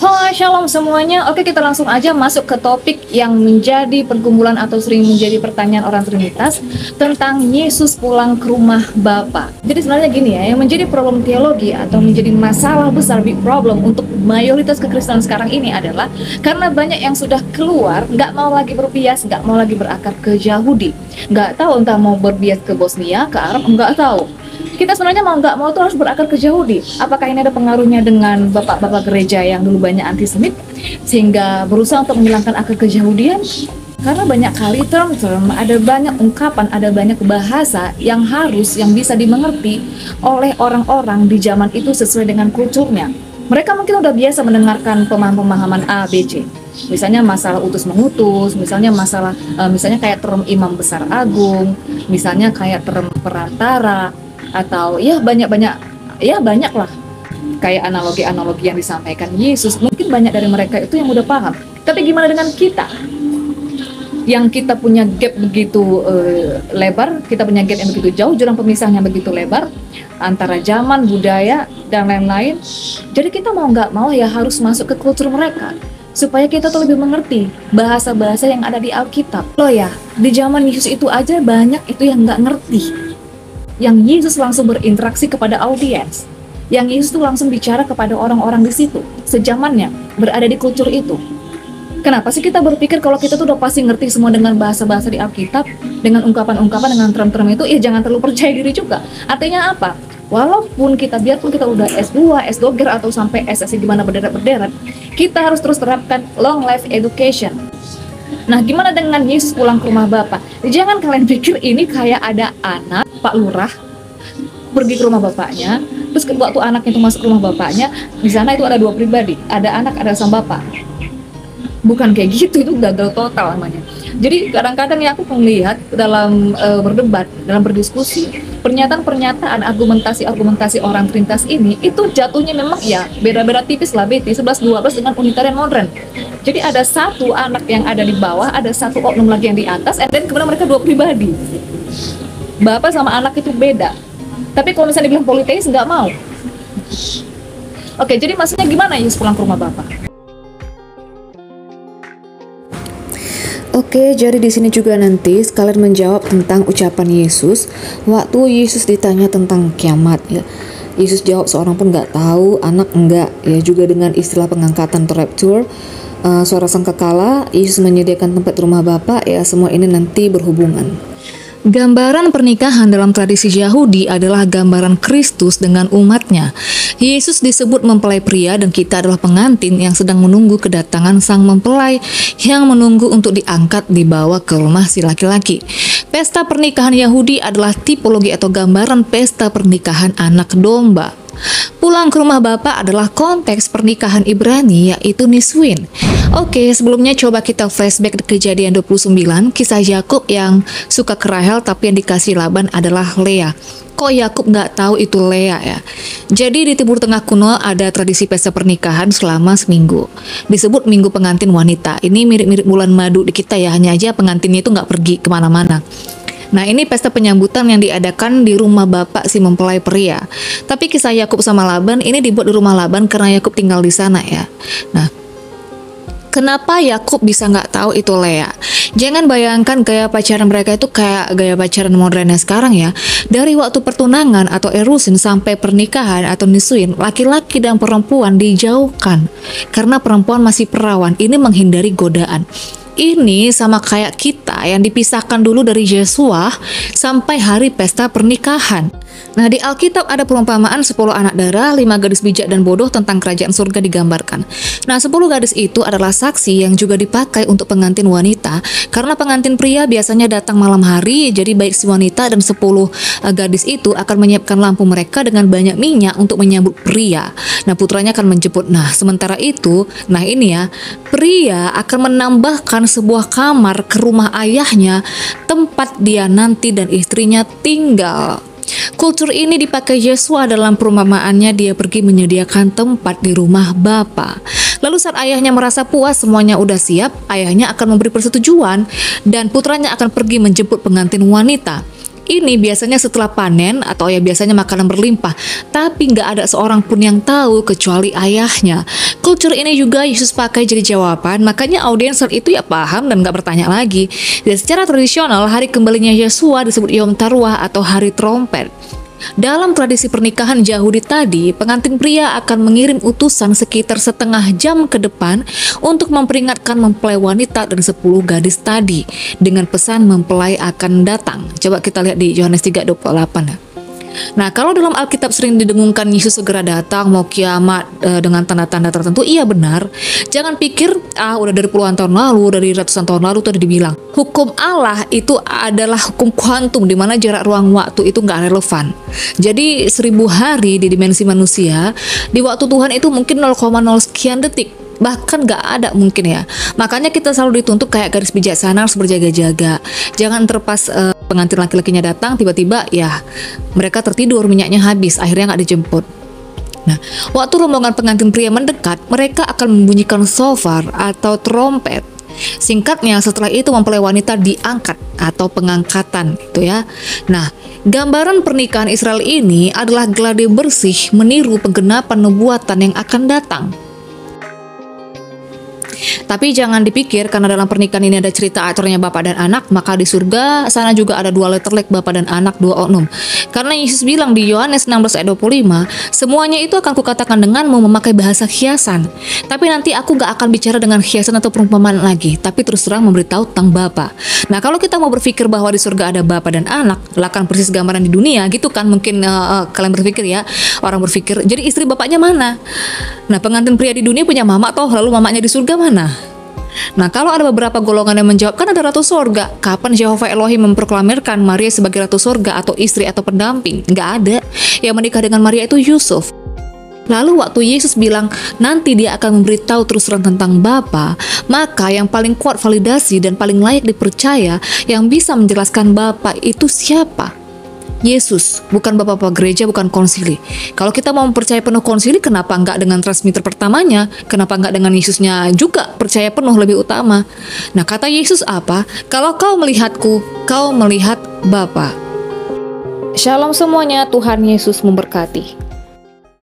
Hai, shalom semuanya. Oke, kita langsung aja masuk ke topik yang menjadi pergumulan atau sering menjadi pertanyaan orang Trinitas tentang Yesus pulang ke rumah Bapa. Jadi sebenarnya gini ya, yang menjadi problem teologi atau menjadi masalah besar, big problem untuk mayoritas kekristenan sekarang ini adalah karena banyak yang sudah keluar, nggak mau lagi berbias, nggak mau lagi berakar ke Yahudi, nggak tahu entah mau berbias ke Bosnia, ke Arab, nggak tahu. Kita sebenarnya mau nggak mau tuh harus berakar ke Yahudi. Apakah ini ada pengaruhnya dengan bapak-bapak gereja yang dulu banyak antisemit sehingga berusaha untuk menghilangkan akar keyahudian? Karena banyak kali term-term, ada banyak ungkapan, ada banyak bahasa yang bisa dimengerti oleh orang-orang di zaman itu sesuai dengan kulturnya. Mereka mungkin udah biasa mendengarkan pemahaman A, B, C. Misalnya masalah utus mengutus, misalnya misalnya kayak term imam besar agung, misalnya kayak term perantara, atau ya banyak lah kayak analogi-analogi yang disampaikan Yesus. Mungkin banyak dari mereka itu yang udah paham. Tapi gimana dengan kita yang kita punya gap begitu lebar, kita punya gap yang begitu jauh, jurang pemisahnya begitu lebar antara zaman, budaya dan lain-lain. Jadi kita mau nggak mau ya harus masuk ke kultur mereka supaya kita tuh lebih mengerti bahasa-bahasa yang ada di Alkitab. Loh ya, di zaman Yesus itu aja banyak itu yang nggak ngerti. Yang Yesus langsung berinteraksi kepada audiens, yang Yesus tuh langsung bicara kepada orang-orang di situ, sejamannya, berada di kultur itu. Kenapa sih kita berpikir kalau kita tuh udah pasti ngerti semua dengan bahasa-bahasa di Alkitab, dengan ungkapan-ungkapan, dengan term-term itu, ya jangan terlalu percaya diri juga. Artinya apa? Biarpun kita udah S2, S2 atau sampai SSC di mana berderet-berderet, kita harus terus terapkan long life education. Nah, gimana dengan Yesus pulang ke rumah Bapa? Jangan kalian pikir ini kayak ada anak Pak Lurah pergi ke rumah bapaknya, terus waktu anak itu masuk ke rumah bapaknya, di sana itu ada dua pribadi, ada anak, ada sang bapak. Bukan kayak gitu, itu gagal total namanya. Jadi kadang-kadang ya aku melihat dalam berdebat, dalam berdiskusi, pernyataan-pernyataan, argumentasi orang Trinitas ini itu jatuhnya memang ya beda-beda tipis lah, BT 11-12 dengan unitarian modern. Jadi ada satu anak yang ada di bawah, ada satu oknum lagi yang di atas, and then kemudian mereka dua pribadi. Bapak sama anak itu beda. Tapi kalau misalnya dibilang politeis, nggak mau. Oke, jadi maksudnya gimana Yesus pulang ke rumah Bapak? Oke, jadi di sini juga nanti sekalian menjawab tentang ucapan Yesus waktu Yesus ditanya tentang kiamat ya. Yesus jawab seorang pun nggak tahu, anak enggak ya, juga dengan istilah pengangkatan atau rapture. Suara sangkakala, Yesus menyediakan tempat rumah Bapa ya, semua ini nanti berhubungan. Gambaran pernikahan dalam tradisi Yahudi adalah gambaran Kristus dengan umatnya. Yesus disebut mempelai pria dan kita adalah pengantin yang sedang menunggu kedatangan sang mempelai yang menunggu untuk diangkat dibawa ke rumah si laki-laki. Pesta pernikahan Yahudi adalah tipologi atau gambaran pesta pernikahan anak domba. Pulang ke rumah Bapa adalah konteks pernikahan Ibrani, yaitu Niswin. Oke, sebelumnya coba kita flashback ke Kejadian 29, kisah Yakub yang suka ke Rahel tapi yang dikasih Laban adalah Lea. Kok Yakub nggak tahu itu Lea ya? Jadi di Timur Tengah kuno ada tradisi pesta pernikahan selama seminggu. Disebut Minggu Pengantin Wanita. Ini mirip-mirip bulan madu di kita ya, hanya aja pengantinnya itu nggak pergi kemana-mana. Nah, ini pesta penyambutan yang diadakan di rumah bapak si mempelai pria. Tapi kisah Yakub sama Laban ini dibuat di rumah Laban karena Yakub tinggal di sana ya. Nah, kenapa Yakub bisa nggak tahu itu Lea? Jangan bayangkan gaya pacaran mereka itu kayak gaya pacaran modernnya sekarang ya. Dari waktu pertunangan atau erusin sampai pernikahan atau nisuin, laki-laki dan perempuan dijauhkan karena perempuan masih perawan. Ini menghindari godaan. Ini sama kayak kita yang dipisahkan dulu dari Yesua sampai hari pesta pernikahan. Nah, di Alkitab ada perumpamaan 10 anak dara, 5 gadis bijak dan bodoh tentang kerajaan surga digambarkan. Nah, 10 gadis itu adalah saksi yang juga dipakai untuk pengantin wanita, karena pengantin pria biasanya datang malam hari, jadi baik si wanita dan 10 gadis itu akan menyiapkan lampu mereka dengan banyak minyak untuk menyambut pria. Nah, putranya akan menjemput. Nah, sementara itu, pria akan menambahkan sebuah kamar ke rumah ayahnya, tempat dia nanti dan istrinya tinggal. Kultur ini dipakai Yesua dalam perumpamaannya, dia pergi menyediakan tempat di rumah Bapa. Lalu saat ayahnya merasa puas semuanya udah siap, ayahnya akan memberi persetujuan dan putranya akan pergi menjemput pengantin wanita. ini biasanya setelah panen atau ya biasanya makanan berlimpah, tapi nggak ada seorang pun yang tahu kecuali ayahnya. Culture ini juga Yesus pakai jadi jawaban, makanya audiens saat itu ya paham dan nggak bertanya lagi. Dan secara tradisional, hari kembalinya Yesua disebut Yom Taruah atau hari trompet. Dalam tradisi pernikahan Yahudi tadi, pengantin pria akan mengirim utusan sekitar setengah jam ke depan untuk memperingatkan mempelai wanita dan 10 gadis tadi dengan pesan mempelai akan datang. Coba kita lihat di Yohanes 3:28 ya. Nah, kalau dalam Alkitab sering didengungkan Yesus segera datang, mau kiamat dengan tanda-tanda tertentu, iya benar. Jangan pikir, udah dari puluhan tahun lalu, dari ratusan tahun lalu tuh udah dibilang. Hukum Allah itu adalah hukum kuantum, di mana jarak ruang waktu itu nggak relevan. Jadi 1000 hari di dimensi manusia, di waktu Tuhan itu mungkin 0,0 sekian detik. Bahkan gak ada mungkin ya. Makanya kita selalu dituntut kayak gadis bijaksana harus berjaga-jaga. Jangan terpas pengantin laki-lakinya datang tiba-tiba ya mereka tertidur, minyaknya habis, akhirnya gak dijemput. Nah, waktu rombongan pengantin pria mendekat, mereka akan membunyikan shofar atau trompet. Singkatnya, setelah itu mempelai wanita diangkat atau pengangkatan itu ya. Nah, gambaran pernikahan Israel ini adalah gladi bersih meniru penggenapan nubuatan yang akan datang. Tapi jangan dipikir karena dalam pernikahan ini ada cerita aturnya bapak dan anak, maka di surga sana juga ada 2 letterlek bapak dan anak, 2 oknum. Karena Yesus bilang di Yohanes 16:25, semuanya itu akan kukatakan denganmu memakai bahasa hiasan. Tapi nanti aku gak akan bicara dengan hiasan atau perumpamaan lagi, tapi terus terang memberitahu tentang Bapa. Nah, kalau kita mau berpikir bahwa di surga ada bapak dan anak, lakan persis gambaran di dunia gitu kan, mungkin kalian berpikir ya, orang berpikir, jadi istri bapaknya mana? Nah, pengantin pria di dunia punya mama toh, lalu mamanya di surga mana? Nah, kalau ada beberapa golongan yang menjawab, kan ada ratu sorga. Kapan Jehovah Elohim memproklamirkan Maria sebagai ratu sorga atau istri atau pendamping? Nggak ada. Yang menikah dengan Maria itu Yusuf. Lalu waktu Yesus bilang nanti dia akan memberitahu terus terang tentang Bapa, maka yang paling kuat validasi dan paling layak dipercaya yang bisa menjelaskan Bapa itu siapa? Yesus, bukan bapak-bapak gereja, bukan konsili. Kalau kita mau percaya penuh konsili, kenapa enggak dengan transmitter pertamanya? Kenapa enggak dengan Yesusnya juga percaya penuh lebih utama? Nah, kata Yesus apa? Kalau kau melihatku, kau melihat Bapa. Shalom semuanya, Tuhan Yesus memberkati.